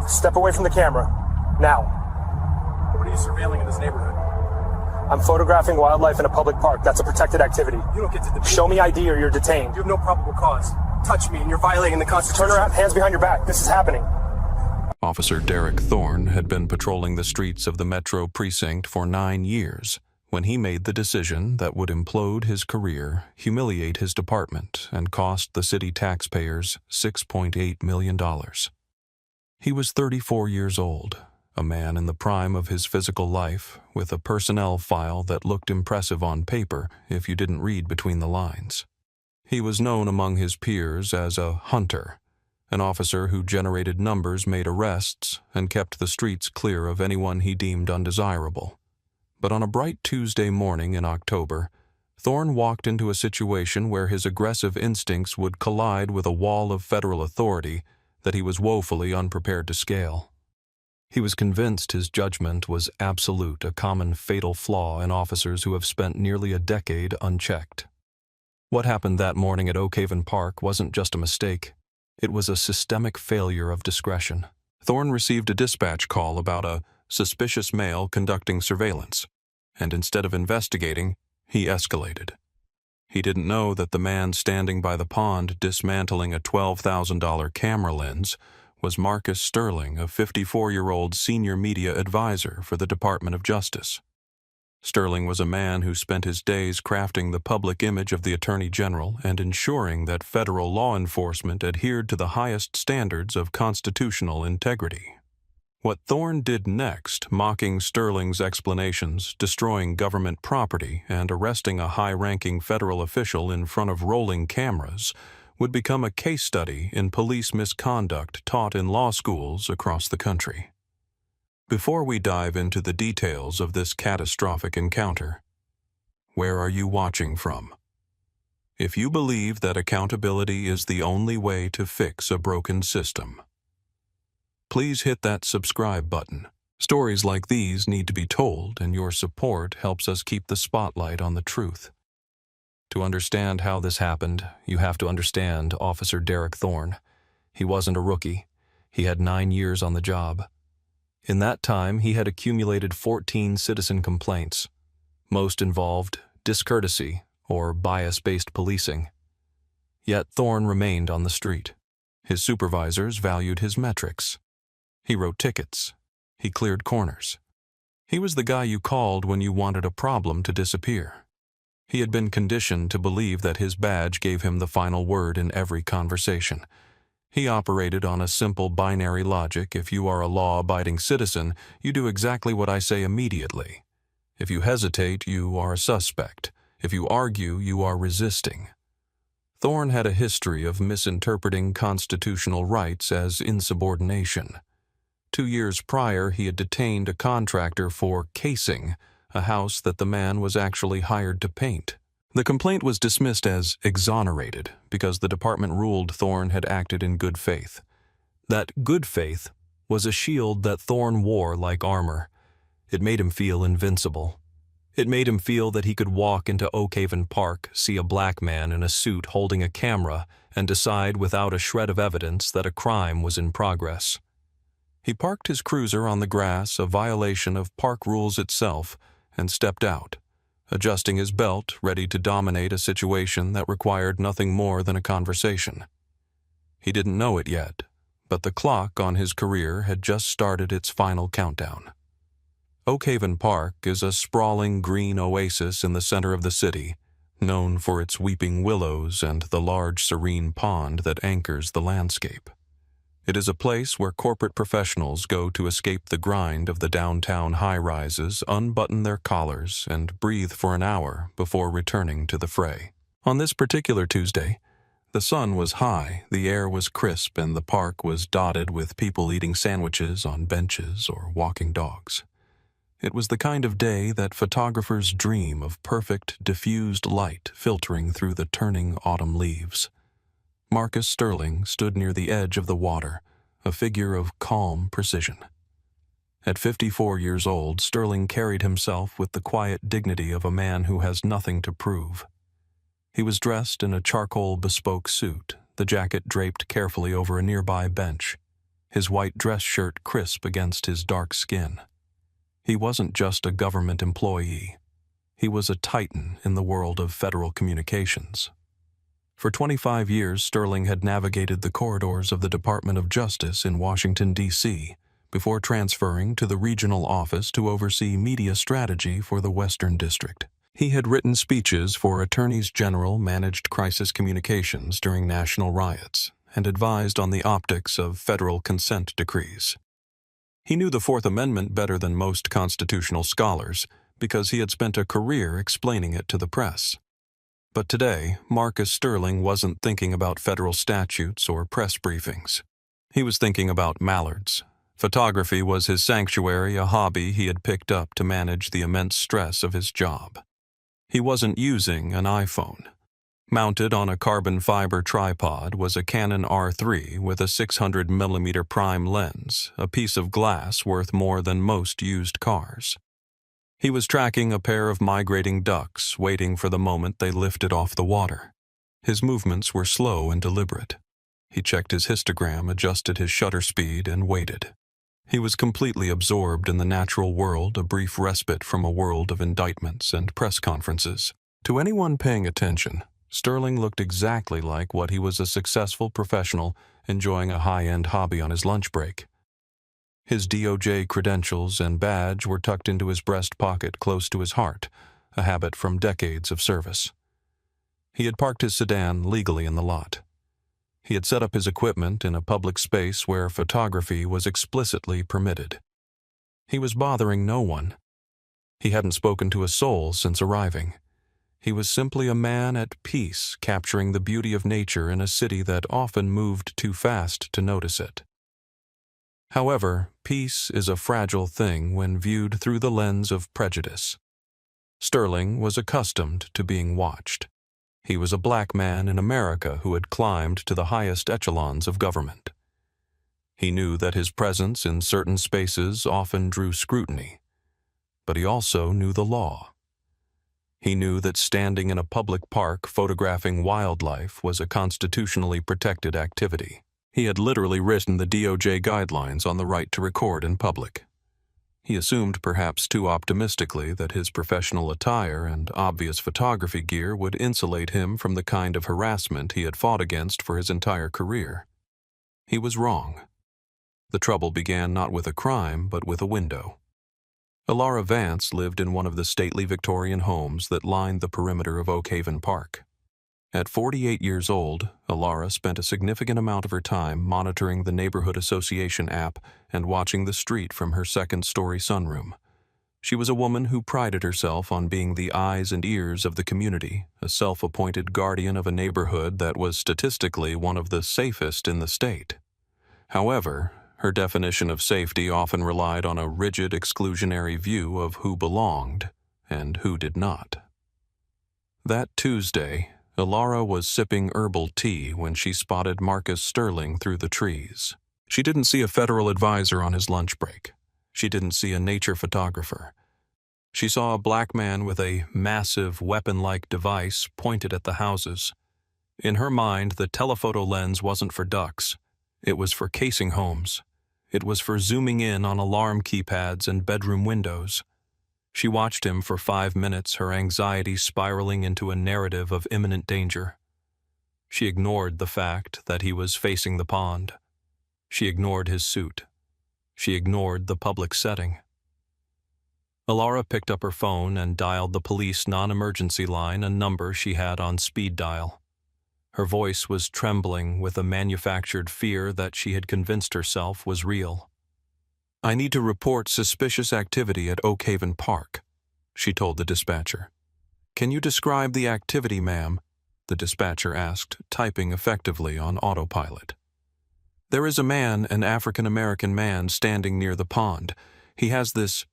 Step away from the camera. Now. What are you surveilling in this neighborhood? I'm photographing wildlife in a public park. That's a protected activity. You don't get to debate. Show me ID or you're detained. You have no probable cause. Touch me and you're violating the Constitution. Turn around, hands behind your back. This is happening. Officer Derek Thorne had been patrolling the streets of the Metro Precinct for 9 years when he made the decision that would implode his career, humiliate his department, and cost the city taxpayers $6.8 million. He was 34 years old, a man in the prime of his physical life, with a personnel file that looked impressive on paper if you didn't read between the lines. He was known among his peers as a hunter, an officer who generated numbers, made arrests, and kept the streets clear of anyone he deemed undesirable. But on a bright Tuesday morning in October, Thorne walked into a situation where his aggressive instincts would collide with a wall of federal authority that he was woefully unprepared to scale. He was convinced his judgment was absolute, a common fatal flaw in officers who have spent nearly a decade unchecked. What happened that morning at Oakhaven Park wasn't just a mistake. It was a systemic failure of discretion. Thorne received a dispatch call about a suspicious male conducting surveillance, and instead of investigating, he escalated. He didn't know that the man standing by the pond dismantling a $12,000 camera lens was Marcus Sterling, a 54-year-old senior media advisor for the Department of Justice. Sterling was a man who spent his days crafting the public image of the Attorney General and ensuring that federal law enforcement adhered to the highest standards of constitutional integrity. What Thorne did next, mocking Sterling's explanations, destroying government property, and arresting a high-ranking federal official in front of rolling cameras, would become a case study in police misconduct taught in law schools across the country. Before we dive into the details of this catastrophic encounter, where are you watching from? If you believe that accountability is the only way to fix a broken system, please hit that subscribe button. Stories like these need to be told, and your support helps us keep the spotlight on the truth. To understand how this happened, you have to understand Officer Derek Thorne. He wasn't a rookie. He had 9 years on the job. In that time, he had accumulated 14 citizen complaints. Most involved discourtesy or bias-based policing. Yet Thorne remained on the street. His supervisors valued his metrics. He wrote tickets. He cleared corners. He was the guy you called when you wanted a problem to disappear. He had been conditioned to believe that his badge gave him the final word in every conversation. He operated on a simple binary logic. If you are a law-abiding citizen, you do exactly what I say immediately. If you hesitate, you are a suspect. If you argue, you are resisting. Thorne had a history of misinterpreting constitutional rights as insubordination. 2 years prior, he had detained a contractor for casing a house that the man was actually hired to paint. The complaint was dismissed as exonerated because the department ruled Thorne had acted in good faith. That good faith was a shield that Thorne wore like armor. It made him feel invincible. It made him feel that he could walk into Oakhaven Park, see a black man in a suit holding a camera, and decide without a shred of evidence that a crime was in progress. He parked his cruiser on the grass, a violation of park rules itself, and stepped out, adjusting his belt, ready to dominate a situation that required nothing more than a conversation. He didn't know it yet, but the clock on his career had just started its final countdown. Oakhaven Park is a sprawling green oasis in the center of the city, known for its weeping willows and the large serene pond that anchors the landscape. It is a place where corporate professionals go to escape the grind of the downtown high-rises, unbutton their collars, and breathe for an hour before returning to the fray. On this particular Tuesday, the sun was high, the air was crisp, and the park was dotted with people eating sandwiches on benches or walking dogs. It was the kind of day that photographers dream of: perfect, diffused light filtering through the turning autumn leaves. Marcus Sterling stood near the edge of the water, a figure of calm precision. At 54 years old, Sterling carried himself with the quiet dignity of a man who has nothing to prove. He was dressed in a charcoal bespoke suit, the jacket draped carefully over a nearby bench. his white dress shirt crisp against his dark skin. He wasn't just a government employee. He was a titan in the world of federal communications. For 25 years, Sterling had navigated the corridors of the Department of Justice in Washington, D.C., before transferring to the regional office to oversee media strategy for the Western District. He had written speeches for attorneys general managed crisis communications during national riots and advised on the optics of federal consent decrees. He knew the Fourth Amendment better than most constitutional scholars because he had spent a career explaining it to the press. But today, Marcus Sterling wasn't thinking about federal statutes or press briefings. He was thinking about mallards. Photography was his sanctuary, a hobby he had picked up to manage the immense stress of his job. He wasn't using an iPhone. Mounted on a carbon fiber tripod was a Canon R3 with a 600mm prime lens, a piece of glass worth more than most used cars. He was tracking a pair of migrating ducks, waiting for the moment they lifted off the water. His movements were slow and deliberate. He checked his histogram, adjusted his shutter speed, and waited. He was completely absorbed in the natural world, a brief respite from a world of indictments and press conferences. To anyone paying attention, Sterling looked exactly like what he was, a successful professional enjoying a high-end hobby on his lunch break. His DOJ credentials and badge were tucked into his breast pocket close to his heart, a habit from decades of service. He had parked his sedan legally in the lot. He had set up his equipment in a public space where photography was explicitly permitted. He was bothering no one. He hadn't spoken to a soul since arriving. He was simply a man at peace, capturing the beauty of nature in a city that often moved too fast to notice it. However, peace is a fragile thing when viewed through the lens of prejudice. Sterling was accustomed to being watched. He was a black man in America who had climbed to the highest echelons of government. He knew that his presence in certain spaces often drew scrutiny, but he also knew the law. He knew that standing in a public park photographing wildlife was a constitutionally protected activity. He had literally written the DOJ guidelines on the right to record in public. He assumed, perhaps too optimistically, that his professional attire and obvious photography gear would insulate him from the kind of harassment he had fought against for his entire career. He was wrong. The trouble began not with a crime, but with a window. Alara Vance lived in one of the stately Victorian homes that lined the perimeter of Oakhaven Park. At 48 years old, Alara spent a significant amount of her time monitoring the Neighborhood Association app and watching the street from her second-story sunroom. She was a woman who prided herself on being the eyes and ears of the community, a self-appointed guardian of a neighborhood that was statistically one of the safest in the state. However, her definition of safety often relied on a rigid exclusionary view of who belonged and who did not. That Tuesday, Alara was sipping herbal tea when she spotted Marcus Sterling through the trees. She didn't see a federal advisor on his lunch break. She didn't see a nature photographer. She saw a black man with a massive weapon-like device pointed at the houses. In her mind, the telephoto lens wasn't for ducks. It was for casing homes. It was for zooming in on alarm keypads and bedroom windows. She watched him for 5 minutes, her anxiety spiraling into a narrative of imminent danger. She ignored the fact that he was facing the pond. She ignored his suit. She ignored the public setting. Alara picked up her phone and dialed the police non-emergency line, a number she had on speed dial. Her voice was trembling with a manufactured fear that she had convinced herself was real. "I need to report suspicious activity at Oakhaven Park," she told the dispatcher. "Can you describe the activity, ma'am?" the dispatcher asked, typing effectively on autopilot. "There is a man, an African-American man, standing near the pond. He has this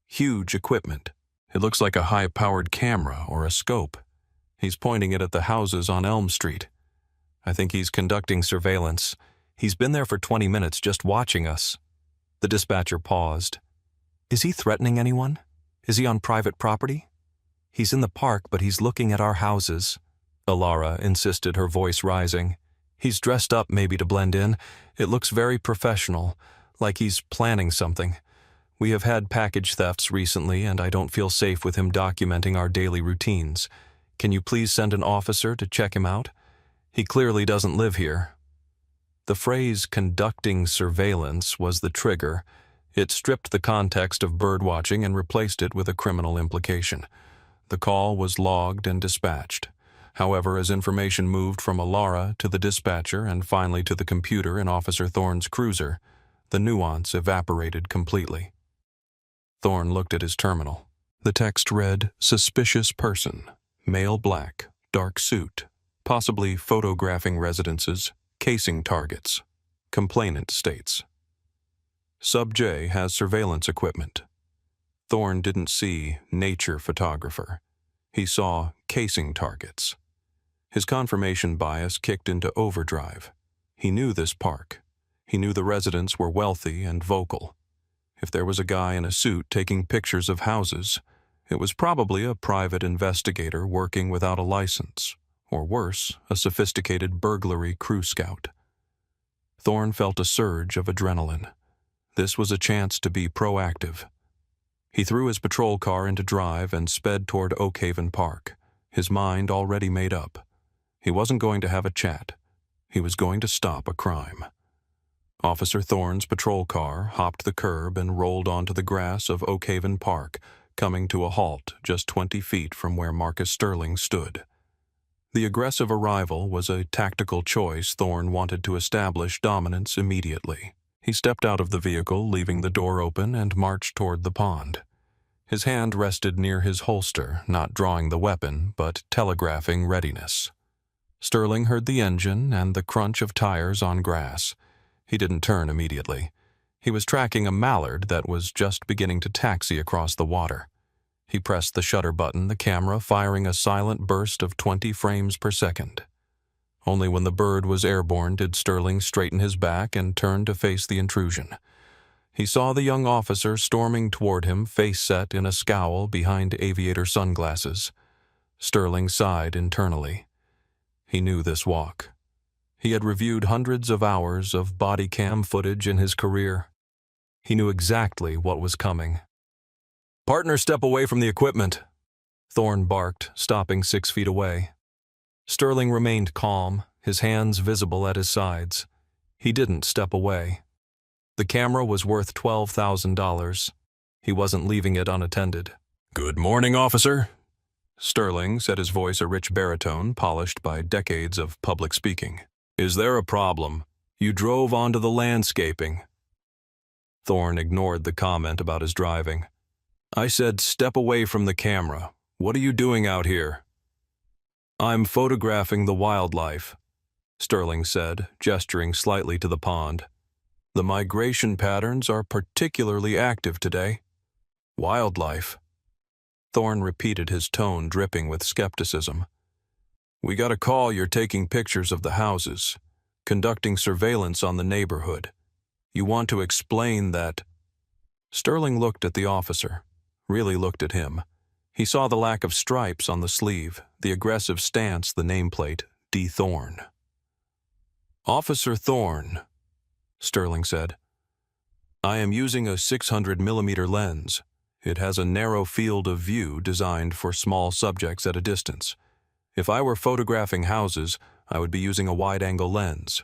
huge equipment. It looks like a high-powered camera or a scope. He's pointing it at the houses on Elm Street. I think he's conducting surveillance. He's been there for 20 minutes just watching us." The dispatcher paused. "Is he threatening anyone? Is he on private property?" "He's in the park, but he's looking at our houses," Alara insisted, her voice rising. He's dressed up maybe to blend in. It looks very professional, like he's planning something. We have had package thefts recently, and I don't feel safe with him documenting our daily routines. Can you please send an officer to check him out? He clearly doesn't live here." The phrase "conducting surveillance" was the trigger. It stripped the context of birdwatching and replaced it with a criminal implication. The call was logged and dispatched. However, as information moved from Alara to the dispatcher and finally to the computer in Officer Thorne's cruiser, the nuance evaporated completely. Thorne looked at his terminal. The text read, "Suspicious person, male black, dark suit, possibly photographing residences, casing targets. Complainant states. Sub J has surveillance equipment." Thorne didn't see nature photographer. He saw casing targets. His confirmation bias kicked into overdrive. He knew this park. He knew the residents were wealthy and vocal. If there was a guy in a suit taking pictures of houses, it was probably a private investigator working without a license, or worse, a sophisticated burglary crew scout. Thorne felt a surge of adrenaline. This was a chance to be proactive. He threw his patrol car into drive and sped toward Oakhaven Park, his mind already made up. He wasn't going to have a chat. He was going to stop a crime. Officer Thorne's patrol car hopped the curb and rolled onto the grass of Oakhaven Park, coming to a halt just 20 feet from where Marcus Sterling stood. The aggressive arrival was a tactical choice. Thorne wanted to establish dominance immediately. He stepped out of the vehicle, leaving the door open, and marched toward the pond. His hand rested near his holster, not drawing the weapon, but telegraphing readiness. Sterling heard the engine and the crunch of tires on grass. He didn't turn immediately. He was tracking a mallard that was just beginning to taxi across the water. He pressed the shutter button, the camera firing a silent burst of 20 frames per second. Only when the bird was airborne did Sterling straighten his back and turn to face the intrusion. He saw the young officer storming toward him, face set in a scowl behind aviator sunglasses. Sterling sighed internally. He knew this walk. He had reviewed hundreds of hours of body cam footage in his career. He knew exactly what was coming. "Partner, step away from the equipment," Thorne barked, stopping 6 feet away. Sterling remained calm, his hands visible at his sides. He didn't step away. The camera was worth $12,000. He wasn't leaving it unattended. "Good morning, officer," Sterling said, his voice a rich baritone polished by decades of public speaking. "Is there a problem? You drove onto the landscaping." Thorne ignored the comment about his driving. "I said step away from the camera. What are you doing out here?" "I'm photographing the wildlife," Sterling said, gesturing slightly to the pond. "The migration patterns are particularly active today." "Wildlife?" Thorne repeated, his tone dripping with skepticism. "We got a call you're taking pictures of the houses, conducting surveillance on the neighborhood. You want to explain that?" Sterling looked at the officer, really looked at him. He saw the lack of stripes on the sleeve, the aggressive stance, the nameplate, D. Thorne. "Officer Thorne," Sterling said, "I am using a 600mm lens. It has a narrow field of view designed for small subjects at a distance. If I were photographing houses, I would be using a wide-angle lens.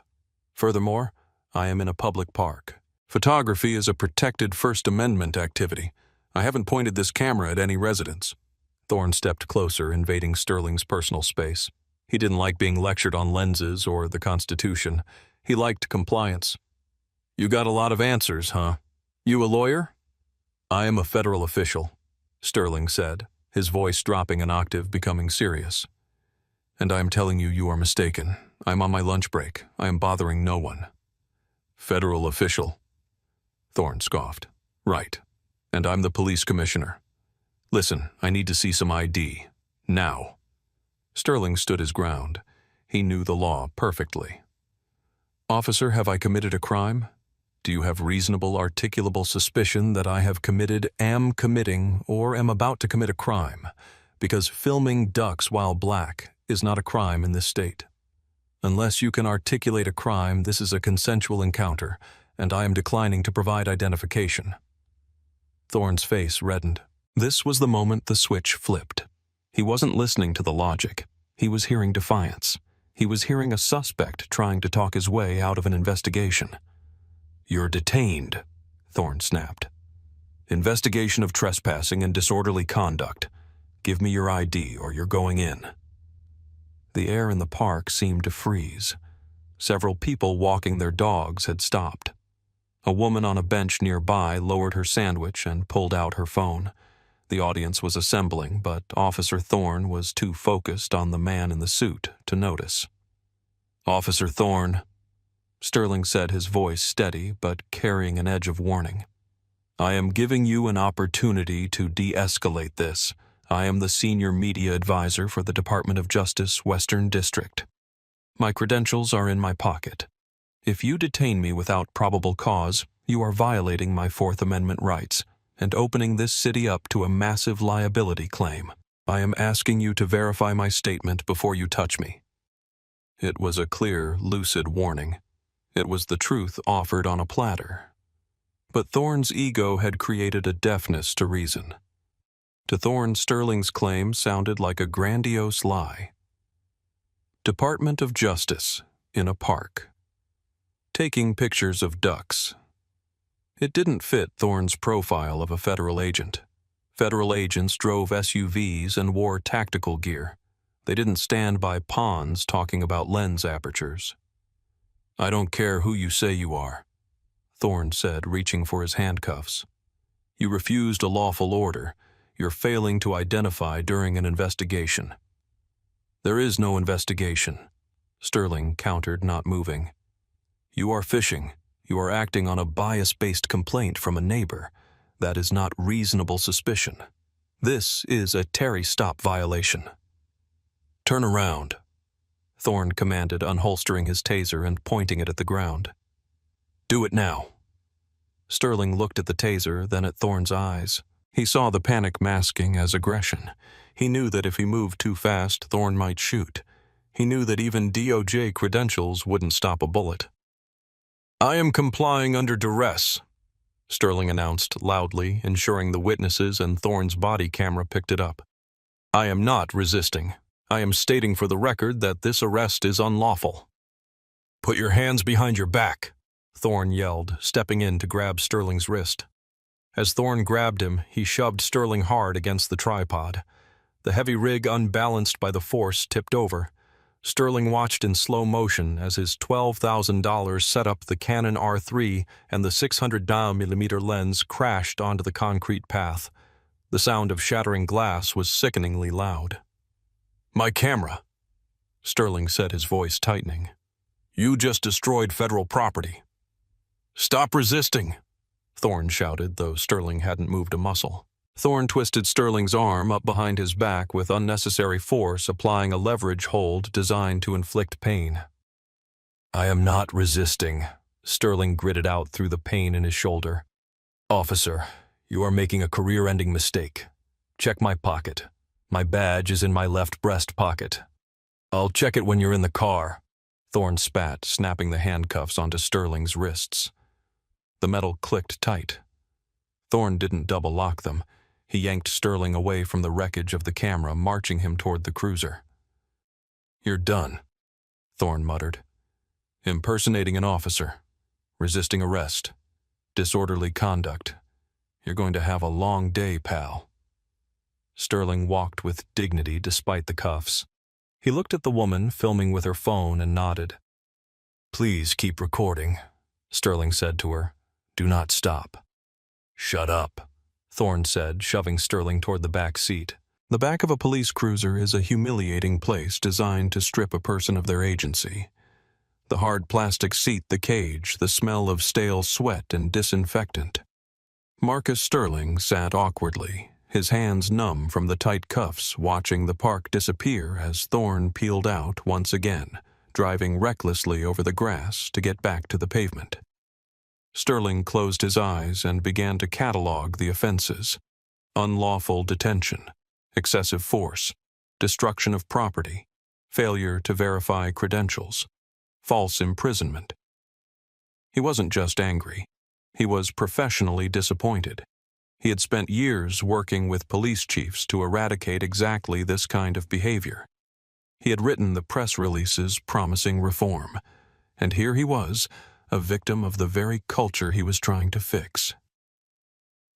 Furthermore, I am in a public park. Photography is a protected First Amendment activity. I haven't pointed this camera at any residents." Thorne stepped closer, invading Sterling's personal space. He didn't like being lectured on lenses or the Constitution. He liked compliance. "You got a lot of answers, huh? You a lawyer?" "I am a federal official," Sterling said, his voice dropping an octave, becoming serious. "And I am telling you, you are mistaken. I am on my lunch break. I am bothering no one." "Federal official?" Thorne scoffed. "Right. And I'm the police commissioner. Listen, I need to see some ID. Now." Sterling stood his ground. He knew the law perfectly. "Officer, have I committed a crime? Do you have reasonable, articulable suspicion that I have committed, am committing, or am about to commit a crime? Because filming ducks while black is not a crime in this state." Unless you can articulate a crime, this is a consensual encounter, and I am declining to provide identification. Thorne's face reddened. This was the moment the switch flipped. He wasn't listening to the logic. He was hearing defiance. He was hearing a suspect trying to talk his way out of an investigation. "You're detained," Thorne snapped. "Investigation of trespassing and disorderly conduct. Give me your ID or you're going in." The air in the park seemed to freeze. Several people walking their dogs had stopped. A woman on a bench nearby lowered her sandwich and pulled out her phone. The audience was assembling, but Officer Thorne was too focused on the man in the suit to notice. "Officer Thorne," Sterling said, his voice steady but carrying an edge of warning. "I am giving you an opportunity to de-escalate this. I am the senior media advisor for the Department of Justice, Western District. My credentials are in my pocket. If you detain me without probable cause, you are violating my Fourth Amendment rights and opening this city up to a massive liability claim. I am asking you to verify my statement before you touch me." It was a clear, lucid warning. It was the truth offered on a platter. But Thorne's ego had created a deafness to reason. To Thorne, Sterling's claim sounded like a grandiose lie. Department of Justice, in a park. Taking pictures of ducks. It didn't fit Thorne's profile of a federal agent. Federal agents drove SUVs and wore tactical gear. They didn't stand by ponds talking about lens apertures. "I don't care who you say you are," Thorne said, reaching for his handcuffs. "You refused a lawful order. You're failing to identify during an investigation." "There is no investigation," Sterling countered, not moving. "You are fishing. You are acting on a bias-based complaint from a neighbor. That is not reasonable suspicion. This is a Terry stop violation." "Turn around," Thorne commanded, unholstering his taser and pointing it at the ground. "Do it now." Sterling looked at the taser, then at Thorne's eyes. He saw the panic masking as aggression. He knew that if he moved too fast, Thorne might shoot. He knew that even DOJ credentials wouldn't stop a bullet. "I am complying under duress," Sterling announced loudly, ensuring the witnesses and Thorne's body camera picked it up. "I am not resisting. I am stating for the record that this arrest is unlawful." "Put your hands behind your back," Thorne yelled, stepping in to grab Sterling's wrist. As Thorne grabbed him, he shoved Sterling hard against the tripod. The heavy rig, unbalanced by the force, tipped over. Sterling watched in slow motion as his $12,000 set up the Canon R3 and the 600mm lens crashed onto the concrete path. The sound of shattering glass was sickeningly loud. "My camera," Sterling said, his voice tightening. "You just destroyed federal property." "Stop resisting," Thorne shouted, though Sterling hadn't moved a muscle. Thorne twisted Sterling's arm up behind his back with unnecessary force, applying a leverage hold designed to inflict pain. "I am not resisting," Sterling gritted out through the pain in his shoulder. "Officer, you are making a career-ending mistake. Check my pocket. My badge is in my left breast pocket." "I'll check it when you're in the car," Thorne spat, snapping the handcuffs onto Sterling's wrists. The metal clicked tight. Thorne didn't double-lock them. He yanked Sterling away from the wreckage of the camera, marching him toward the cruiser. "You're done," Thorne muttered. "Impersonating an officer, resisting arrest, disorderly conduct. You're going to have a long day, pal." Sterling walked with dignity despite the cuffs. He looked at the woman filming with her phone and nodded. "Please keep recording," Sterling said to her. "Do not stop." "Shut up," Thorne said, shoving Sterling toward the back seat. The back of a police cruiser is a humiliating place designed to strip a person of their agency. The hard plastic seat, the cage, the smell of stale sweat and disinfectant. Marcus Sterling sat awkwardly, his hands numb from the tight cuffs, watching the park disappear as Thorne peeled out once again, driving recklessly over the grass to get back to the pavement. Sterling closed his eyes and began to catalog the offenses: unlawful detention, excessive force, destruction of property, failure to verify credentials, false imprisonment. He wasn't just angry. He was professionally disappointed. He had spent years working with police chiefs to eradicate exactly this kind of behavior. He had written the press releases promising reform, and here he was, a victim of the very culture he was trying to fix.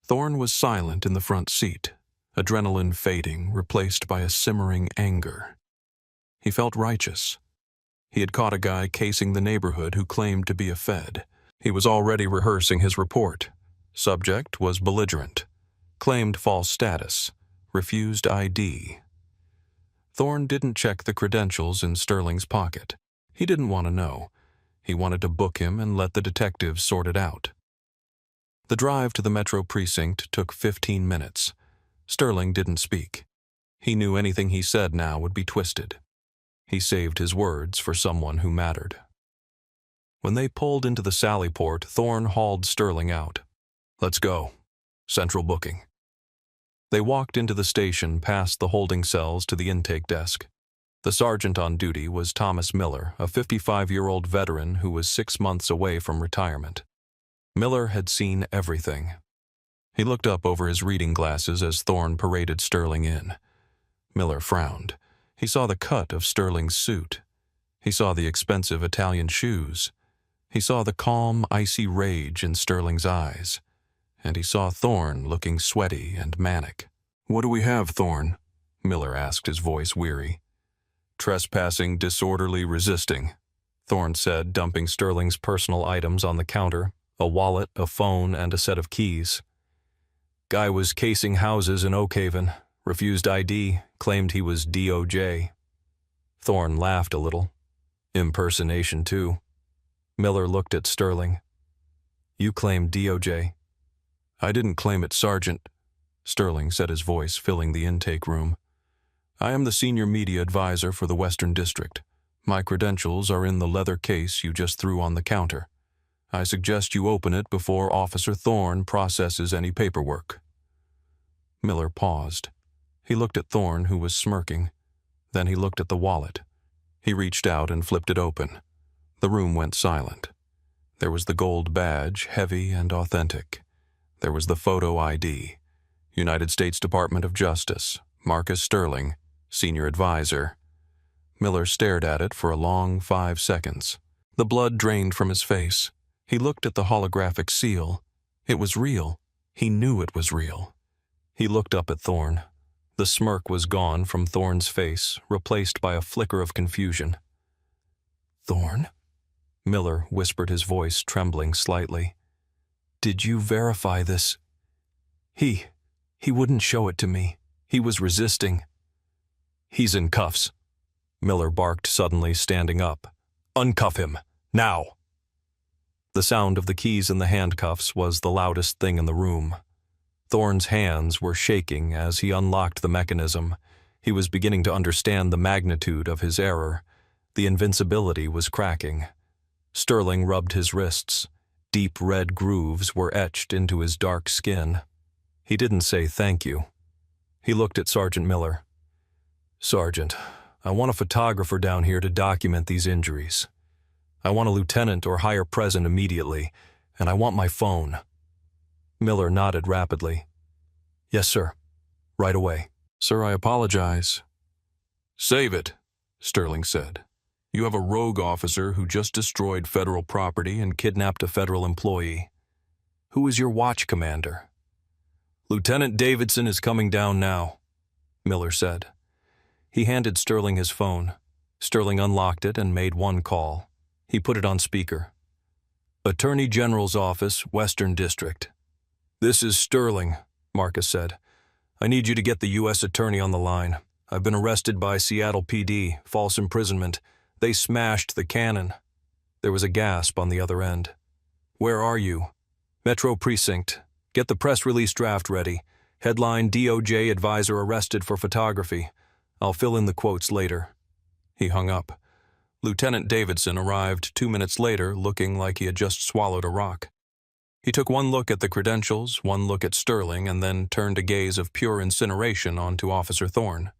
Thorne was silent in the front seat, adrenaline fading, replaced by a simmering anger. He felt righteous. He had caught a guy casing the neighborhood who claimed to be a Fed. He was already rehearsing his report. Subject was belligerent, claimed false status, refused ID. Thorne didn't check the credentials in Sterling's pocket. He didn't want to know. He wanted to book him and let the detectives sort it out. The drive to the Metro precinct took 15 minutes. Sterling didn't speak. He knew anything he said now would be twisted. He saved his words for someone who mattered. When they pulled into the Sallyport, Thorne hauled Sterling out. "Let's go. Central booking." They walked into the station past the holding cells to the intake desk. The sergeant on duty was Thomas Miller, a 55-year-old veteran who was 6 months away from retirement. Miller had seen everything. He looked up over his reading glasses as Thorne paraded Sterling in. Miller frowned. He saw the cut of Sterling's suit. He saw the expensive Italian shoes. He saw the calm, icy rage in Sterling's eyes. And he saw Thorne looking sweaty and manic. "What do we have, Thorne?" Miller asked, his voice weary. "Trespassing, disorderly resisting," Thorne said, dumping Sterling's personal items on the counter, a wallet, a phone, and a set of keys. "Guy was casing houses in Oakhaven, refused ID, claimed he was DOJ." Thorne laughed a little. "Impersonation, too." Miller looked at Sterling. "You claim DOJ." "I didn't claim it, Sergeant," Sterling said, his voice filling the intake room. "I am the senior media advisor for the Western District. My credentials are in the leather case you just threw on the counter. I suggest you open it before Officer Thorne processes any paperwork." Miller paused. He looked at Thorne, who was smirking. Then he looked at the wallet. He reached out and flipped it open. The room went silent. There was the gold badge, heavy and authentic. There was the photo ID. United States Department of Justice, Marcus Sterling, Senior Advisor. Miller stared at it for a long 5 seconds. The blood drained from his face. He looked at the holographic seal. It was real. He knew it was real. He looked up at Thorne. The smirk was gone from Thorne's face, replaced by a flicker of confusion. "Thorne?" Miller whispered, his voice trembling slightly. "Did you verify this?" He wouldn't show it to me. He was resisting." "He's in cuffs," Miller barked suddenly, standing up. "Uncuff him, now." The sound of the keys in the handcuffs was the loudest thing in the room. Thorne's hands were shaking as he unlocked the mechanism. He was beginning to understand the magnitude of his error. The invincibility was cracking. Sterling rubbed his wrists. Deep red grooves were etched into his dark skin. He didn't say thank you. He looked at Sergeant Miller. "Sergeant, I want a photographer down here to document these injuries. I want a lieutenant or higher present immediately, and I want my phone." Miller nodded rapidly. "Yes, sir. Right away." "Sir, I apologize." "Save it," Sterling said. "You have a rogue officer who just destroyed federal property and kidnapped a federal employee. Who is your watch commander?" "Lieutenant Davidson is coming down now," Miller said. He handed Sterling his phone. Sterling unlocked it and made one call. He put it on speaker. "Attorney General's Office, Western District." "This is Sterling," Marcus said. "I need you to get the U.S. Attorney on the line. I've been arrested by Seattle PD, false imprisonment. They smashed the cannon." There was a gasp on the other end. "Where are you?" "Metro Precinct. Get the press release draft ready. Headline: DOJ advisor arrested for photography. I'll fill in the quotes later." He hung up. Lieutenant Davidson arrived 2 minutes later, looking like he had just swallowed a rock. He took one look at the credentials, one look at Sterling, and then turned a gaze of pure incineration onto Officer Thorne.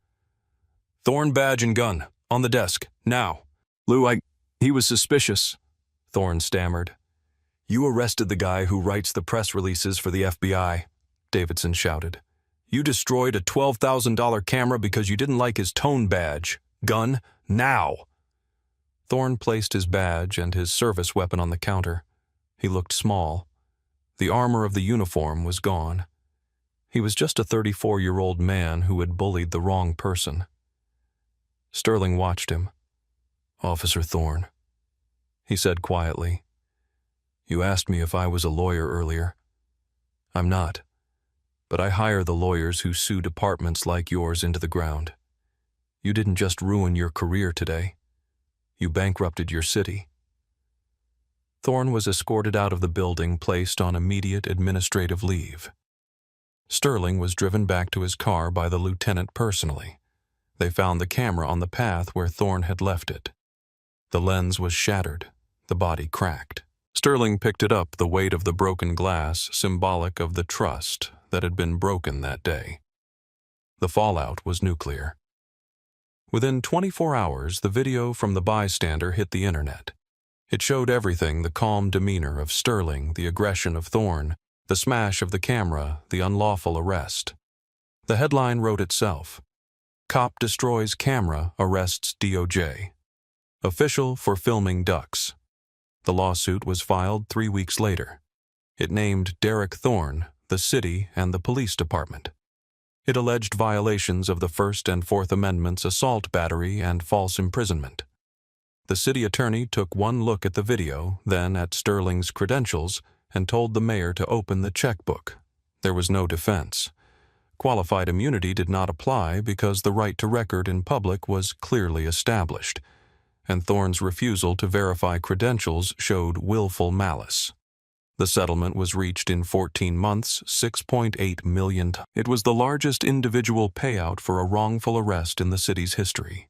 "Thorne, badge and gun. On the desk, now. Lou, he was suspicious, Thorne stammered. You arrested the guy who writes the press releases for the FBI, Davidson shouted. You destroyed a $12,000 camera because you didn't like his tone badge. Gun, now. Thorne placed his badge and his service weapon on the counter. He looked small. The armor of the uniform was gone. He was just a 34-year-old man who had bullied the wrong person. Sterling watched him. Officer Thorne, he said quietly. You asked me if I was a lawyer earlier. I'm not, but I hire the lawyers who sue departments like yours into the ground. You didn't just ruin your career today. You bankrupted your city. Thorne was escorted out of the building, placed on immediate administrative leave. Sterling was driven back to his car by the lieutenant personally. They found the camera on the path where Thorne had left it. The lens was shattered, the body cracked. Sterling picked it up, the weight of the broken glass symbolic of the trust that had been broken that day. The fallout was nuclear. Within 24 hours, the video from the bystander hit the internet. It showed everything: the calm demeanor of Sterling, the aggression of Thorne, the smash of the camera, the unlawful arrest. The headline wrote itself. Cop destroys camera, arrests DOJ. Official for filming ducks. The lawsuit was filed 3 weeks later. It named Derek Thorne, the city, and the police department. It alleged violations of the First and Fourth Amendments, assault battery, and false imprisonment. The city attorney took one look at the video, then at Sterling's credentials, and told the mayor to open the checkbook. There was no defense. Qualified immunity did not apply because the right to record in public was clearly established, and Thorne's refusal to verify credentials showed willful malice. The settlement was reached in 14 months, $6.8 million. It was the largest individual payout for a wrongful arrest in the city's history.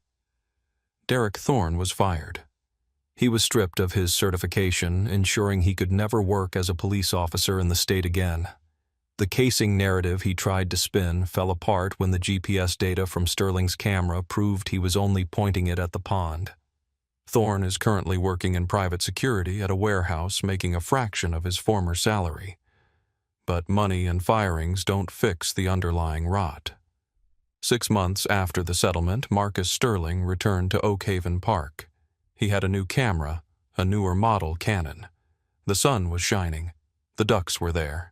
Derek Thorne was fired. He was stripped of his certification, ensuring he could never work as a police officer in the state again. The casing narrative he tried to spin fell apart when the GPS data from Sterling's camera proved he was only pointing it at the pond. Thorne is currently working in private security at a warehouse, making a fraction of his former salary. But money and firings don't fix the underlying rot. 6 months after the settlement, Marcus Sterling returned to Oak Haven Park. He had a new camera, a newer model Canon. The sun was shining. The ducks were there.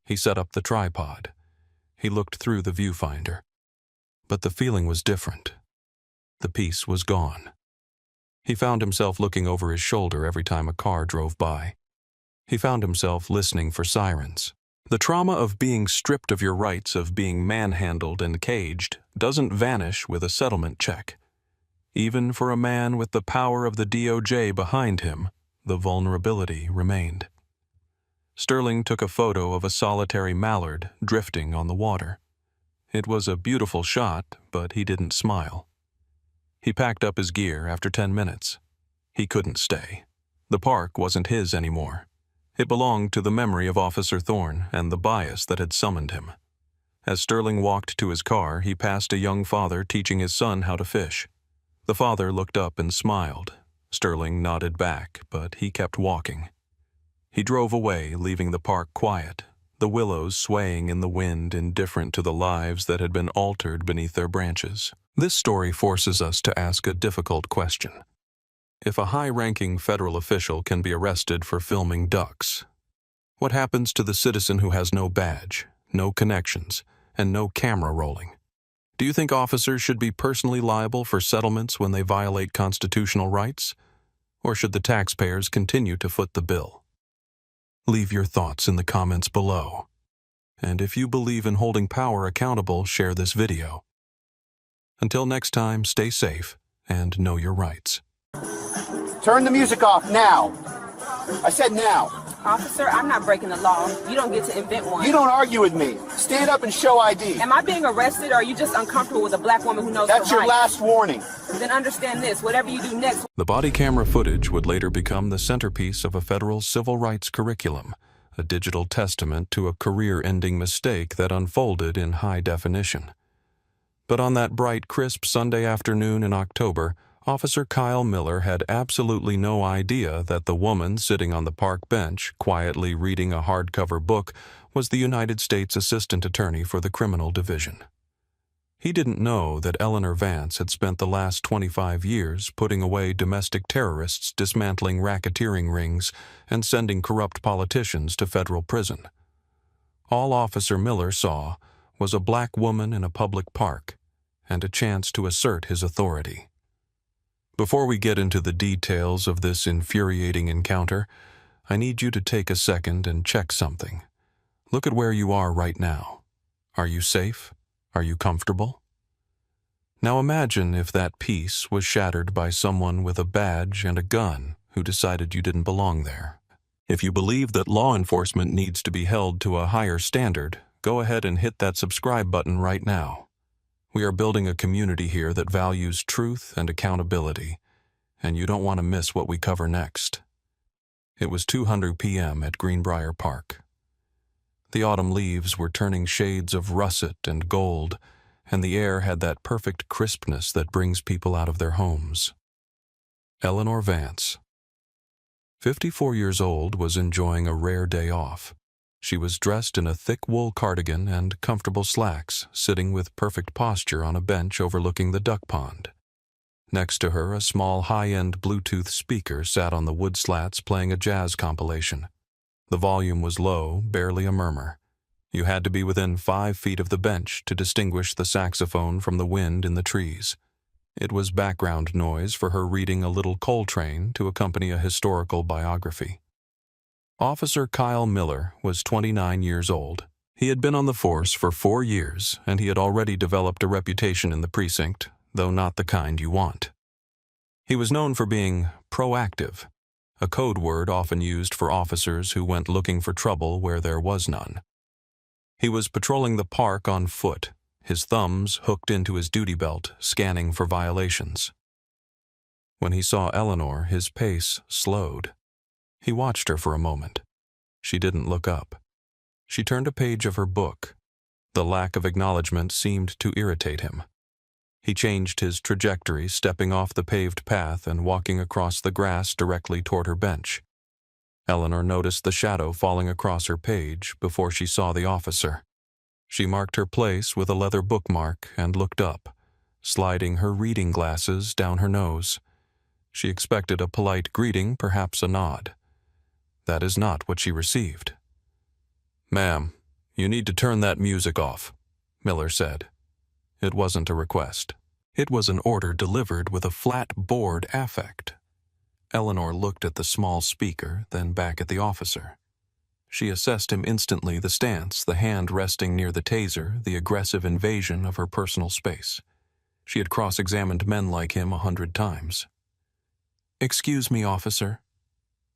He set up the tripod. He looked through the viewfinder. But the feeling was different. The peace was gone. He found himself looking over his shoulder every time a car drove by. He found himself listening for sirens. The trauma of being stripped of your rights, of being manhandled and caged, doesn't vanish with a settlement check. Even for a man with the power of the DOJ behind him, the vulnerability remained. Sterling took a photo of a solitary mallard drifting on the water. It was a beautiful shot, but he didn't smile. He packed up his gear after 10 minutes. He couldn't stay. The park wasn't his anymore. It belonged to the memory of Officer Thorne and the bias that had summoned him. As Sterling walked to his car, he passed a young father teaching his son how to fish. The father looked up and smiled. Sterling nodded back, but he kept walking. He drove away, leaving the park quiet, the willows swaying in the wind, indifferent to the lives that had been altered beneath their branches. This story forces us to ask a difficult question. If a high-ranking federal official can be arrested for filming ducks, what happens to the citizen who has no badge, no connections, and no camera rolling? Do you think officers should be personally liable for settlements when they violate constitutional rights? Or should the taxpayers continue to foot the bill? Leave your thoughts in the comments below. And if you believe in holding power accountable, share this video. Until next time, stay safe and know your rights. Turn the music off now. I said now. Officer, I'm not breaking the law. You don't get to invent one. You don't argue with me. Stand up and show ID. Am I being arrested, or are you just uncomfortable with a black woman who knows That's her your rights? last warning. Then understand this. Whatever you do next... The body camera footage would later become the centerpiece of a federal civil rights curriculum, a digital testament to a career-ending mistake that unfolded in high definition. But on that bright, crisp Sunday afternoon in October, Officer Kyle Miller had absolutely no idea that the woman sitting on the park bench, quietly reading a hardcover book, was the United States Assistant Attorney for the Criminal Division. He didn't know that Eleanor Vance had spent the last 25 years putting away domestic terrorists, dismantling racketeering rings, and sending corrupt politicians to federal prison. All Officer Miller saw was a black woman in a public park and a chance to assert his authority. Before we get into the details of this infuriating encounter, I need you to take a second and check something. Look at where you are right now. Are you safe? Are you comfortable? Now imagine if that peace was shattered by someone with a badge and a gun who decided you didn't belong there. If you believe that law enforcement needs to be held to a higher standard, go ahead and hit that subscribe button right now. We are building a community here that values truth and accountability, and you don't want to miss what we cover next. It was 2:00 p.m. at Greenbrier Park. The autumn leaves were turning shades of russet and gold, and the air had that perfect crispness that brings people out of their homes. Eleanor Vance, 54 years old, was enjoying a rare day off. She was dressed in a thick wool cardigan and comfortable slacks, sitting with perfect posture on a bench overlooking the duck pond. Next to her, a small high-end Bluetooth speaker sat on the wood slats playing a jazz compilation. The volume was low, barely a murmur. You had to be within 5 feet of the bench to distinguish the saxophone from the wind in the trees. It was background noise for her reading a little Coltrane to accompany a historical biography. Officer Kyle Miller was 29 years old. He had been on the force for 4 years, and he had already developed a reputation in the precinct, though not the kind you want. He was known for being proactive, a code word often used for officers who went looking for trouble where there was none. He was patrolling the park on foot, his thumbs hooked into his duty belt, scanning for violations. When he saw Eleanor, his pace slowed. He watched her for a moment. She didn't look up. She turned a page of her book. The lack of acknowledgement seemed to irritate him. He changed his trajectory, stepping off the paved path and walking across the grass directly toward her bench. Eleanor noticed the shadow falling across her page before she saw the officer. She marked her place with a leather bookmark and looked up, sliding her reading glasses down her nose. She expected a polite greeting, perhaps a nod. That is not what she received. "Ma'am, you need to turn that music off," Miller said. It wasn't a request. It was an order delivered with a flat, bored affect. Eleanor looked at the small speaker, then back at the officer. She assessed him instantly, the stance, the hand resting near the taser, the aggressive invasion of her personal space. She had cross-examined men like him 100 times. "Excuse me, officer,"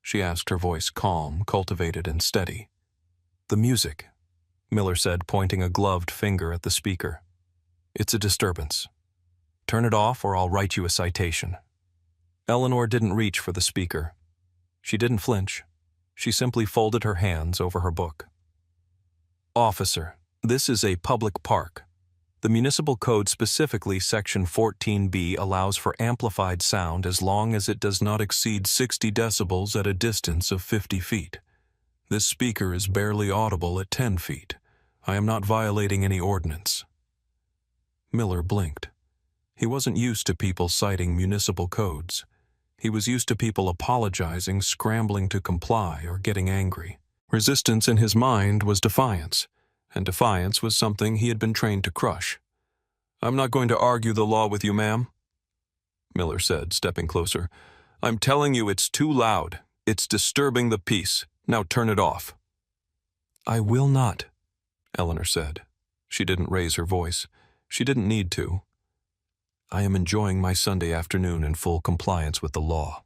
she asked, her voice calm, cultivated, and steady. "The music," Miller said, pointing a gloved finger at the speaker. "It's a disturbance. Turn it off or I'll write you a citation." Eleanor didn't reach for the speaker. She didn't flinch. She simply folded her hands over her book. "Officer, this is a public park. The municipal code, specifically Section 14B, allows for amplified sound as long as it does not exceed 60 decibels at a distance of 50 feet. This speaker is barely audible at 10 feet. I am not violating any ordinance." Miller blinked. He wasn't used to people citing municipal codes. He was used to people apologizing, scrambling to comply, or getting angry. Resistance in his mind was defiance, and defiance was something he had been trained to crush. "I'm not going to argue the law with you, ma'am," Miller said, stepping closer. "I'm telling you it's too loud. It's disturbing the peace. Now turn it off." "I will not," Eleanor said. She didn't raise her voice. She didn't need to. "I am enjoying my Sunday afternoon in full compliance with the law.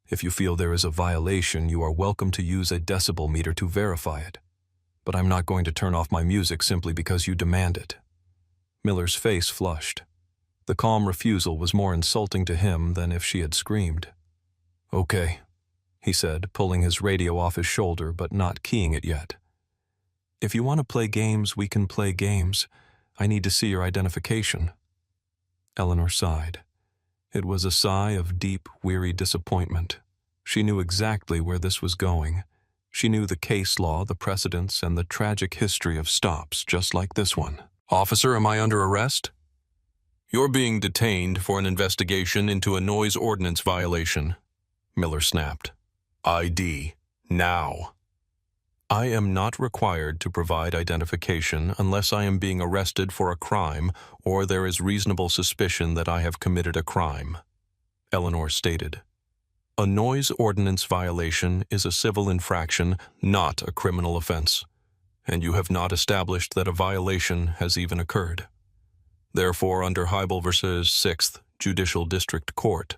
If you feel there is a violation, you are welcome to use a decibel meter to verify it. But I'm not going to turn off my music simply because you demand it." Miller's face flushed. The calm refusal was more insulting to him than if she had screamed. "Okay," he said, pulling his radio off his shoulder but not keying it yet. "If you want to play games, we can play games. I need to see your identification." Eleanor sighed. It was a sigh of deep, weary disappointment. She knew exactly where this was going. She knew the case law, the precedents, and the tragic history of stops just like this one. "Officer, am I under arrest?" "You're being detained for an investigation into a noise ordinance violation," Miller snapped. "ID, now." "I am not required to provide identification unless I am being arrested for a crime or there is reasonable suspicion that I have committed a crime," Eleanor stated. "A noise ordinance violation is a civil infraction, not a criminal offense, and you have not established that a violation has even occurred. Therefore, under Hybel v. 6th Judicial District Court,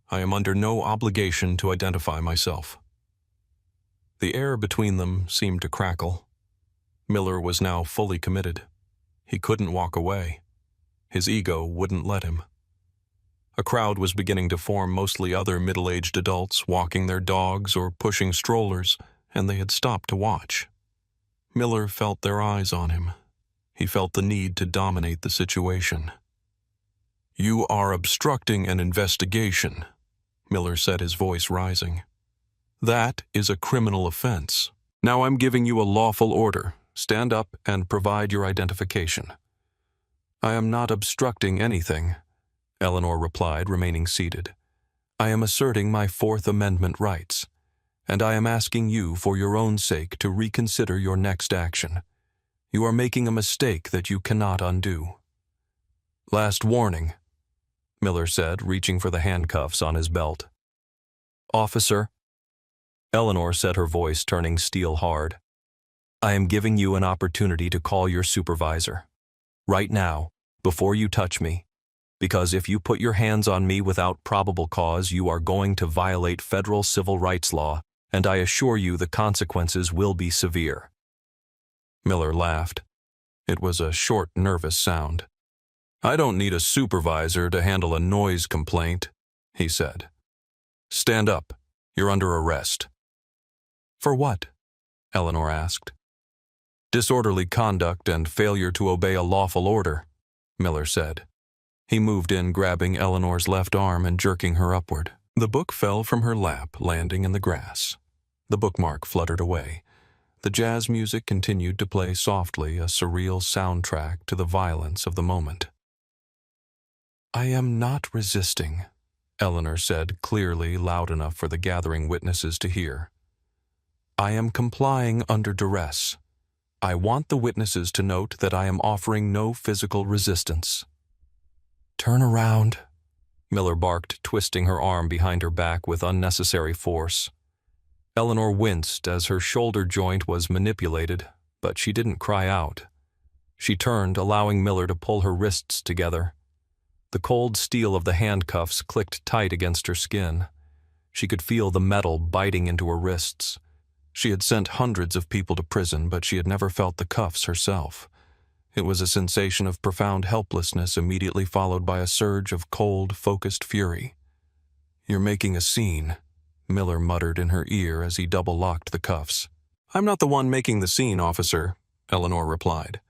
I am under no obligation to identify myself." The air between them seemed to crackle. Miller was now fully committed. He couldn't walk away. His ego wouldn't let him. A crowd was beginning to form, mostly other middle-aged adults walking their dogs or pushing strollers, and they had stopped to watch. Miller felt their eyes on him. He felt the need to dominate the situation. "You are obstructing an investigation," Miller said, his voice rising. "That is a criminal offense. Now I'm giving you a lawful order. Stand up and provide your identification." "I am not obstructing anything," Eleanor replied, remaining seated. "I am asserting my Fourth Amendment rights, and I am asking you for your own sake to reconsider your next action. You are making a mistake that you cannot undo." "Last warning," Miller said, reaching for the handcuffs on his belt. "Officer," Eleanor said, her voice turning steel hard, "I am giving you an opportunity to call your supervisor. Right now, before you touch me, because if you put your hands on me without probable cause, you are going to violate federal civil rights law, and I assure you the consequences will be severe." Miller laughed. It was a short, nervous sound. "I don't need a supervisor to handle a noise complaint," he said. "Stand up. You're under arrest." "For what?" Eleanor asked. "Disorderly conduct and failure to obey a lawful order," Miller said. He moved in, grabbing Eleanor's left arm and jerking her upward. The book fell from her lap, landing in the grass. The bookmark fluttered away. The jazz music continued to play softly, a surreal soundtrack to the violence of the moment. "I am not resisting," Eleanor said, clearly, loud enough for the gathering witnesses to hear. "I am complying under duress. I want the witnesses to note that I am offering no physical resistance." "Turn around," Miller barked, twisting her arm behind her back with unnecessary force. Eleanor winced as her shoulder joint was manipulated, but she didn't cry out. She turned, allowing Miller to pull her wrists together. The cold steel of the handcuffs clicked tight against her skin. She could feel the metal biting into her wrists. She had sent hundreds of people to prison, but she had never felt the cuffs herself. It was a sensation of profound helplessness, immediately followed by a surge of cold, focused fury. "You're making a scene," Miller muttered in her ear as he double-locked the cuffs. "I'm not the one making the scene, officer," Eleanor replied.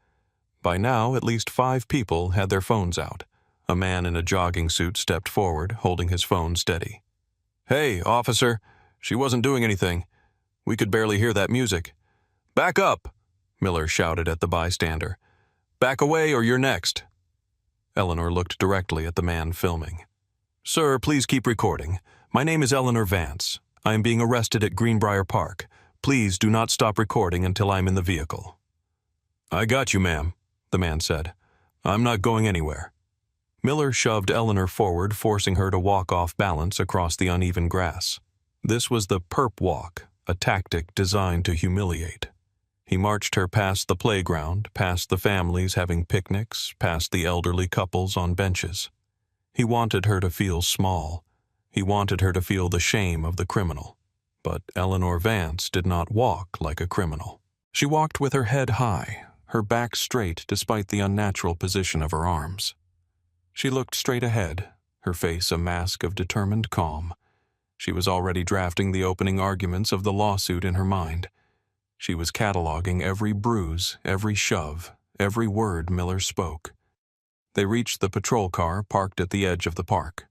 By now, at least 5 people had their phones out. A man in a jogging suit stepped forward, holding his phone steady. "Hey, officer, she wasn't doing anything. We could barely hear that music." "Back up," Miller shouted at the bystander. "Back away or you're next." Eleanor looked directly at the man filming. "Sir, please keep recording. My name is Eleanor Vance. I am being arrested at Greenbrier Park. Please do not stop recording until I'm in the vehicle." "I got you, ma'am," the man said. "I'm not going anywhere." Miller shoved Eleanor forward, forcing her to walk off balance across the uneven grass. This was the perp walk, a tactic designed to humiliate. He marched her past the playground, past the families having picnics, past the elderly couples on benches. He wanted her to feel small. He wanted her to feel the shame of the criminal. But Eleanor Vance did not walk like a criminal. She walked with her head high, her back straight despite the unnatural position of her arms. She looked straight ahead, her face a mask of determined calm. She was already drafting the opening arguments of the lawsuit in her mind. She was cataloging every bruise, every shove, every word Miller spoke. They reached the patrol car parked at the edge of the park.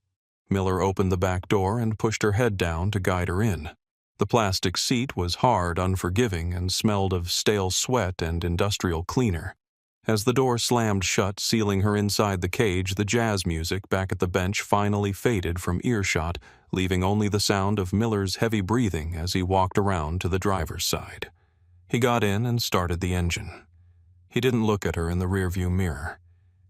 Miller opened the back door and pushed her head down to guide her in. The plastic seat was hard, unforgiving, and smelled of stale sweat and industrial cleaner. As the door slammed shut, sealing her inside the cage, the jazz music back at the bench finally faded from earshot, leaving only the sound of Miller's heavy breathing as he walked around to the driver's side. He got in and started the engine. He didn't look at her in the rearview mirror.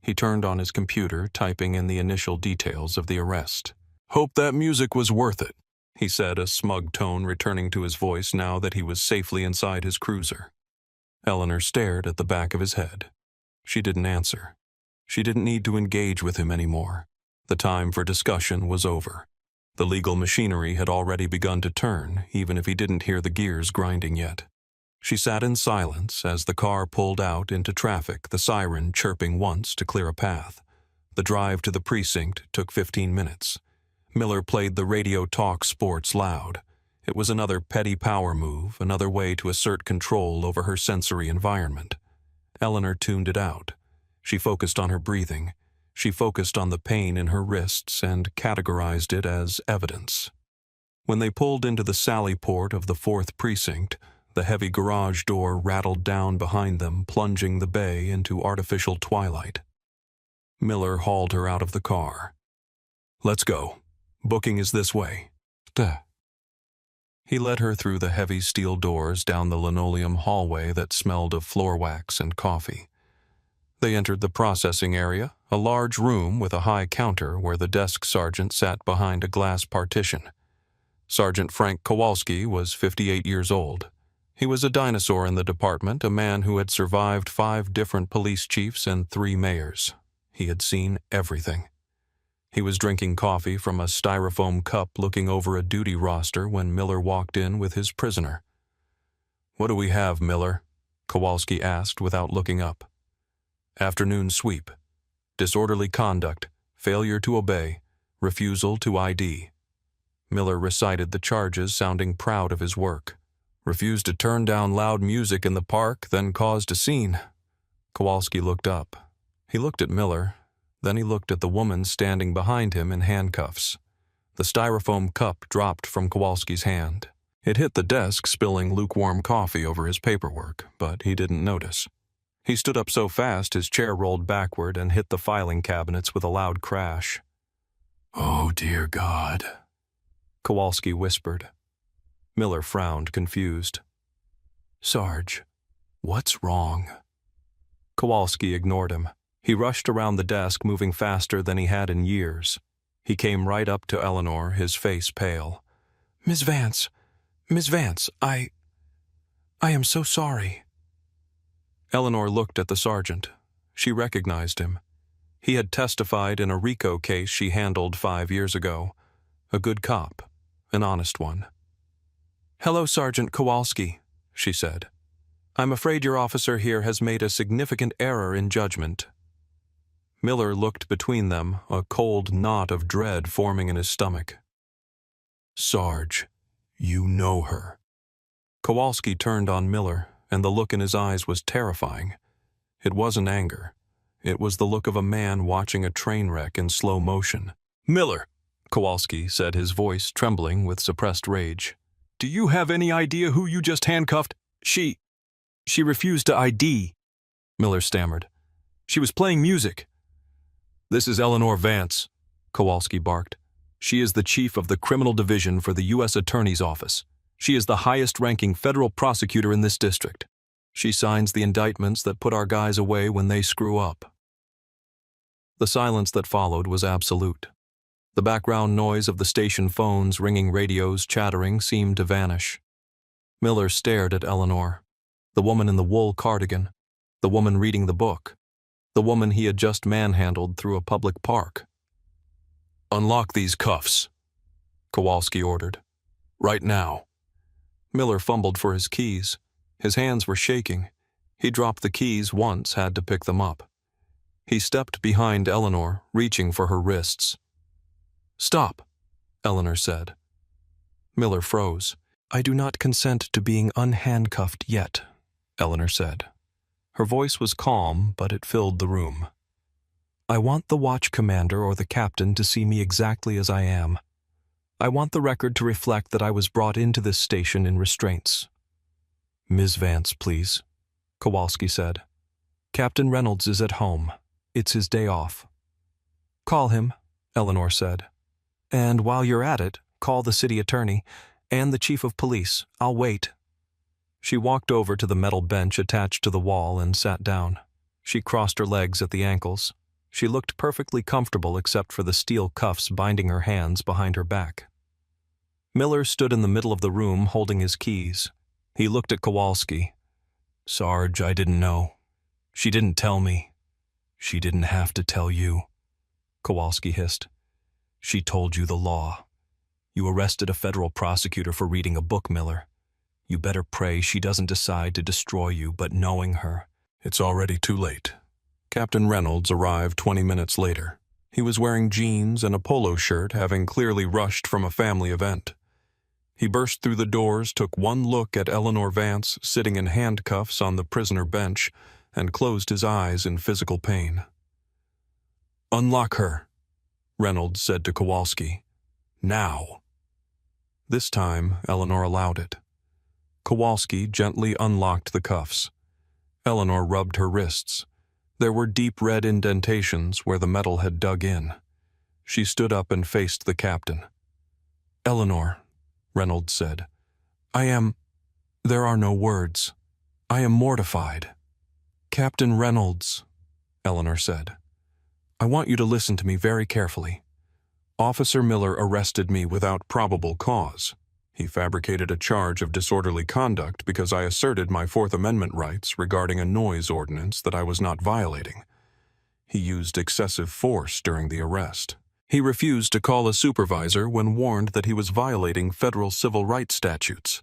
He turned on his computer, typing in the initial details of the arrest. "Hope that music was worth it," he said, a smug tone returning to his voice now that he was safely inside his cruiser. Eleanor stared at the back of his head. She didn't answer. She didn't need to engage with him anymore. The time for discussion was over. The legal machinery had already begun to turn, even if he didn't hear the gears grinding yet. She sat in silence as the car pulled out into traffic, the siren chirping once to clear a path. The drive to the precinct took 15 minutes. Miller played the radio talk sports loud. It was another petty power move, another way to assert control over her sensory environment. Eleanor tuned it out. She focused on her breathing. She focused on the pain in her wrists and categorized it as evidence. When they pulled into the sally port of the 4th precinct, the heavy garage door rattled down behind them, plunging the bay into artificial twilight. Miller hauled her out of the car. "Let's go. Booking is this way." Duh. He led her through the heavy steel doors down the linoleum hallway that smelled of floor wax and coffee. They entered the processing area, a large room with a high counter where the desk sergeant sat behind a glass partition. Sergeant Frank Kowalski was 58 years old. He was a dinosaur in the department, a man who had survived 5 different police chiefs and 3 mayors. He had seen everything. He was drinking coffee from a styrofoam cup, looking over a duty roster when Miller walked in with his prisoner. "What do we have, Miller?" Kowalski asked without looking up. "Afternoon sweep. Disorderly conduct, failure to obey, refusal to ID." Miller recited the charges, sounding proud of his work. "Refused to turn down loud music in the park, then caused a scene." Kowalski looked up. He looked at Miller. Then he looked at the woman standing behind him in handcuffs. The styrofoam cup dropped from Kowalski's hand. It hit the desk, spilling lukewarm coffee over his paperwork, but he didn't notice. He stood up so fast his chair rolled backward and hit the filing cabinets with a loud crash. "Oh, dear God," Kowalski whispered. Miller frowned, confused. "Sarge, what's wrong?" Kowalski ignored him. He rushed around the desk, moving faster than he had in years. He came right up to Eleanor, his face pale. Miss Vance, I am so sorry." Eleanor looked at the sergeant. She recognized him. He had testified in a RICO case she handled 5 years ago. A good cop, an honest one. "Hello, Sergeant Kowalski," she said. "I'm afraid your officer here has made a significant error in judgment." Miller looked between them, a cold knot of dread forming in his stomach. "Sarge, you know her." Kowalski turned on Miller, and the look in his eyes was terrifying. It wasn't anger. It was the look of a man watching a train wreck in slow motion. "Miller," Kowalski said, his voice trembling with suppressed rage. "Do you have any idea who you just handcuffed?" She refused to ID," Miller stammered. "She was playing music." "This is Eleanor Vance," Kowalski barked. "She is the chief of the criminal division for the U.S. Attorney's Office. She is the highest-ranking federal prosecutor in this district. She signs the indictments that put our guys away when they screw up." The silence that followed was absolute. The background noise of the station phones, ringing radios, chattering, seemed to vanish. Miller stared at Eleanor, the woman in the wool cardigan, the woman reading the book, the woman he had just manhandled through a public park. "Unlock these cuffs," Kowalski ordered. "Right now." Miller fumbled for his keys. His hands were shaking. He dropped the keys once, had to pick them up. He stepped behind Eleanor, reaching for her wrists. "Stop," Eleanor said. Miller froze. "I do not consent to being unhandcuffed yet," Eleanor said. Her voice was calm, but it filled the room. I want the watch commander or the captain to see me exactly as I am. I want the record to reflect that I was brought into this station in restraints. Ms. Vance, please, Kowalski said. Captain Reynolds is at home. It's his day off. Call him, Eleanor said. And while you're at it, call the city attorney and the chief of police. I'll wait. She walked over to the metal bench attached to the wall and sat down. She crossed her legs at the ankles. She looked perfectly comfortable except for the steel cuffs binding her hands behind her back. Miller stood in the middle of the room holding his keys. He looked at Kowalski. Sarge, I didn't know. She didn't tell me. She didn't have to tell you, Kowalski hissed. She told you the law. You arrested a federal prosecutor for reading a book, Miller. You better pray she doesn't decide to destroy you, but knowing her, it's already too late. Captain Reynolds arrived 20 minutes later. He was wearing jeans and a polo shirt, having clearly rushed from a family event. He burst through the doors, took one look at Eleanor Vance sitting in handcuffs on the prisoner bench, and closed his eyes in physical pain. Unlock her, Reynolds said to Kowalski. Now. This time, Eleanor allowed it. Kowalski gently unlocked the cuffs. Eleanor rubbed her wrists. There were deep red indentations where the metal had dug in. She stood up and faced the captain. Eleanor, Reynolds said, there are no words. I am mortified. Captain Reynolds, Eleanor said, I want you to listen to me very carefully. Officer Miller arrested me without probable cause. He fabricated a charge of disorderly conduct because I asserted my Fourth Amendment rights regarding a noise ordinance that I was not violating. He used excessive force during the arrest. He refused to call a supervisor when warned that he was violating federal civil rights statutes.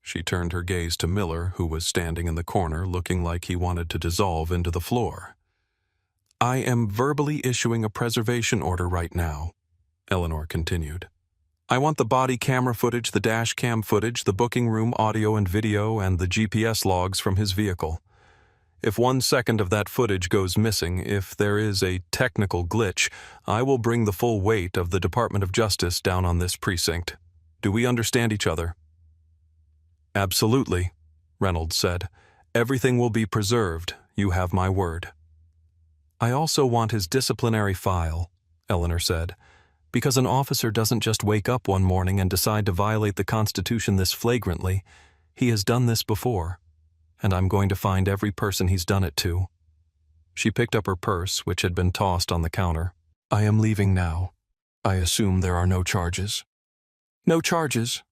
She turned her gaze to Miller, who was standing in the corner looking like he wanted to dissolve into the floor. I am verbally issuing a preservation order right now, Eleanor continued. I want the body camera footage, the dash cam footage, the booking room audio and video, and the GPS logs from his vehicle. If 1 second of that footage goes missing, if there is a technical glitch, I will bring the full weight of the Department of Justice down on this precinct. Do we understand each other? Absolutely, Reynolds said. Everything will be preserved. You have my word. I also want his disciplinary file, Eleanor said. Because an officer doesn't just wake up one morning and decide to violate the Constitution this flagrantly. He has done this before, and I'm going to find every person he's done it to. She picked up her purse, which had been tossed on the counter. I am leaving now. I assume there are no charges. No charges,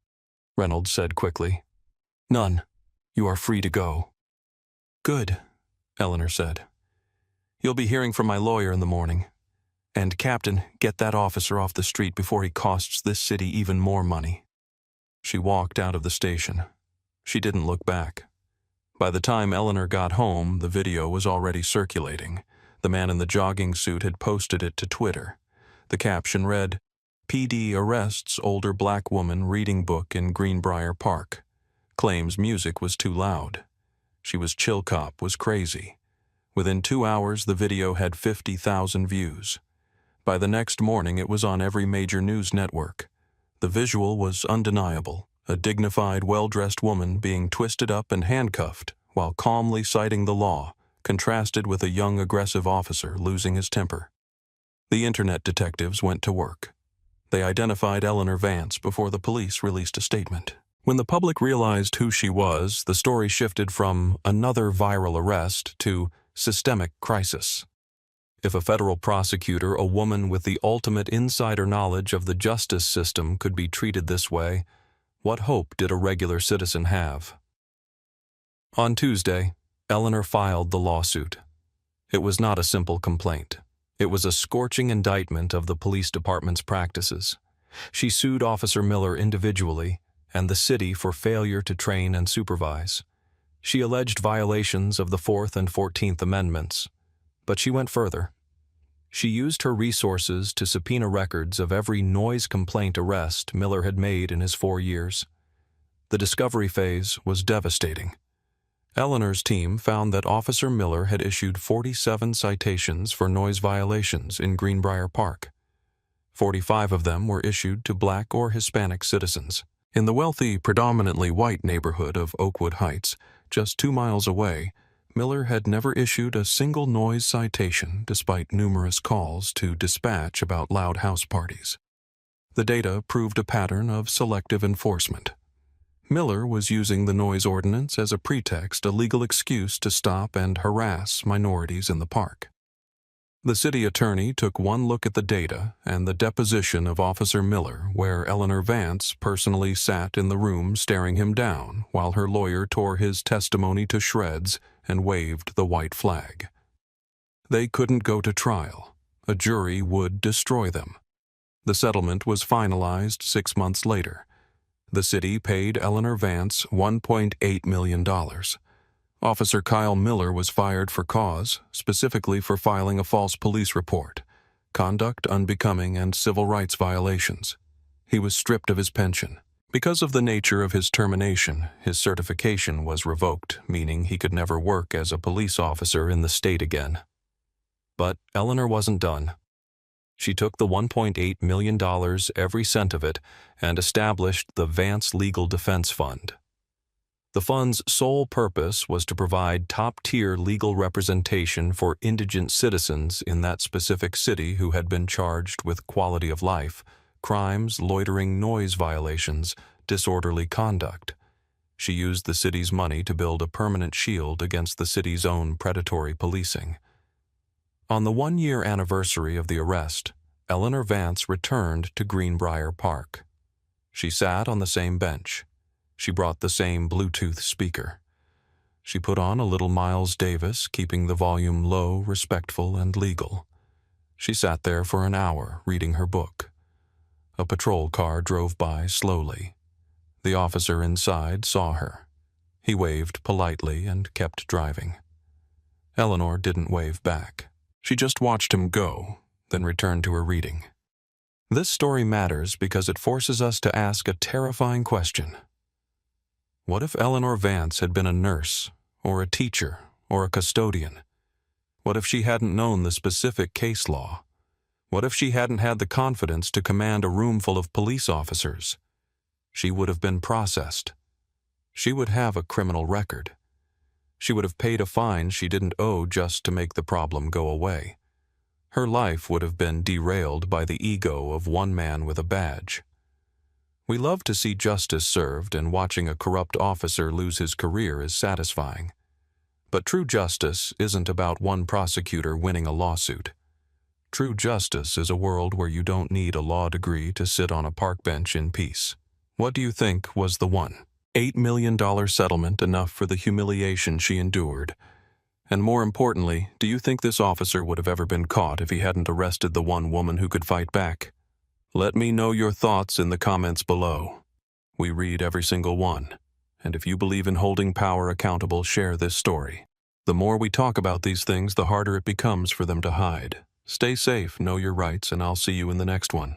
Reynolds said quickly. None. You are free to go. Good, Eleanor said. You'll be hearing from my lawyer in the morning. And, Captain, get that officer off the street before he costs this city even more money. She walked out of the station. She didn't look back. By the time Eleanor got home, the video was already circulating. The man in the jogging suit had posted it to Twitter. The caption read, PD arrests older black woman reading book in Greenbrier Park. Claims music was too loud. She was chill cop, was crazy. Within 2 hours, the video had 50,000 views. By the next morning, it was on every major news network. The visual was undeniable, a dignified, well-dressed woman being twisted up and handcuffed while calmly citing the law, contrasted with a young, aggressive officer losing his temper. The internet detectives went to work. They identified Eleanor Vance before the police released a statement. When the public realized who she was, the story shifted from another viral arrest to systemic crisis. If a federal prosecutor, a woman with the ultimate insider knowledge of the justice system, could be treated this way, what hope did a regular citizen have? On Tuesday, Eleanor filed the lawsuit. It was not a simple complaint. It was a scorching indictment of the police department's practices. She sued Officer Miller individually and the city for failure to train and supervise. She alleged violations of the Fourth and 14th Amendments, but she went further. She used her resources to subpoena records of every noise complaint arrest Miller had made in his 4 years. The discovery phase was devastating. Eleanor's team found that Officer Miller had issued 47 citations for noise violations in Greenbrier Park. 45 of them were issued to Black or Hispanic citizens. In the wealthy, predominantly white neighborhood of Oakwood Heights, just 2 miles away, Miller had never issued a single noise citation despite numerous calls to dispatch about loud house parties. The data proved a pattern of selective enforcement. Miller was using the noise ordinance as a pretext, a legal excuse to stop and harass minorities in the park. The city attorney took one look at the data and the deposition of Officer Miller, where Eleanor Vance personally sat in the room staring him down while her lawyer tore his testimony to shreds and waved the white flag. They couldn't go to trial. A jury would destroy them. The settlement was finalized 6 months later. The city paid Eleanor Vance $1.8 million. Officer Kyle Miller was fired for cause, specifically for filing a false police report, conduct unbecoming, and civil rights violations. He was stripped of his pension. Because of the nature of his termination, his certification was revoked, meaning he could never work as a police officer in the state again. But Eleanor wasn't done. She took the $1.8 million, every cent of it, and established the Vance Legal Defense Fund. The fund's sole purpose was to provide top-tier legal representation for indigent citizens in that specific city who had been charged with quality of life, crimes, loitering, noise violations, disorderly conduct. She used the city's money to build a permanent shield against the city's own predatory policing. On the 1-year anniversary of the arrest, Eleanor Vance returned to Greenbrier Park. She sat on the same bench. She brought the same Bluetooth speaker. She put on a little Miles Davis, keeping the volume low, respectful, and legal. She sat there for an hour, reading her book. A patrol car drove by slowly. The officer inside saw her. He waved politely and kept driving. Eleanor didn't wave back. She just watched him go, then returned to her reading. This story matters because it forces us to ask a terrifying question. What if Eleanor Vance had been a nurse, or a teacher, or a custodian? What if she hadn't known the specific case law? What if she hadn't had the confidence to command a room full of police officers? She would have been processed. She would have a criminal record. She would have paid a fine she didn't owe just to make the problem go away. Her life would have been derailed by the ego of one man with a badge. We love to see justice served, and watching a corrupt officer lose his career is satisfying. But true justice isn't about one prosecutor winning a lawsuit. True justice is a world where you don't need a law degree to sit on a park bench in peace. What do you think was the $1.8 million settlement enough for the humiliation she endured? And more importantly, do you think this officer would have ever been caught if he hadn't arrested the one woman who could fight back? Let me know your thoughts in the comments below. We read every single one, and if you believe in holding power accountable, share this story. The more we talk about these things, the harder it becomes for them to hide. Stay safe, know your rights, and I'll see you in the next one.